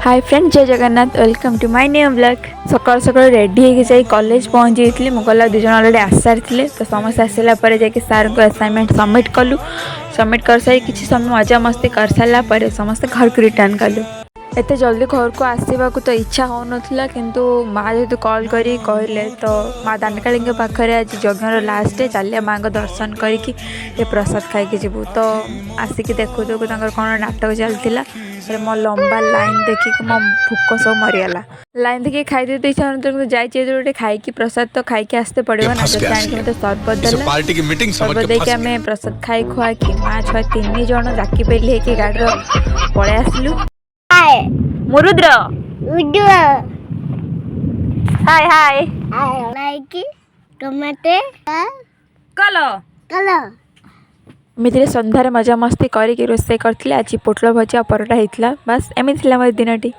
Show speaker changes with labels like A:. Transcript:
A: हाय friend, जय Jagannath. Welcome to my new blog. सकाल सकाल रेडी होगी जाई कॉलेज पहुँची जाइए। मुगला दुज अलरेडी आस सारी तो समस्त आसला सार को असाइनमेंट सबमिट कलु। सबमिट कर सारी किसी समय मजा मस्ती कर सारापर समस्त घर को रिटर्न कलु। एत जल्दी घर को आसवा तो इच्छा हो नाला किंतु माँ जेहतु कॉल करी कहले तो माँ दानकाली पाखे आज यज्ञर लास्ट डे चलिए माँ को दर्शन करके प्रसाद खाई जीवु। तो आसिक देखु देखु कौन नाटक चलता मो लंबा लाइन देखिक मो भूक सब मरीगला। लाइन देखिए खाई तो इच्छा ना जाइए खाई प्रसाद तो खाई आसते पड़ो ना। जब जाणी मत सरबत सरबत देके आम प्रसाद खाई खुआ कि माँ छुआ 3 जन जाकी पेली गाड़ी पलि आसलु। मुरुद्र हाय हाय
B: लाइक टमाटे
A: कलो कलो एमती सन्धार मजा मस्ती करके रोसे करते। आज पोटल भजा परोटा होता। बस एमती मोर दिनटी।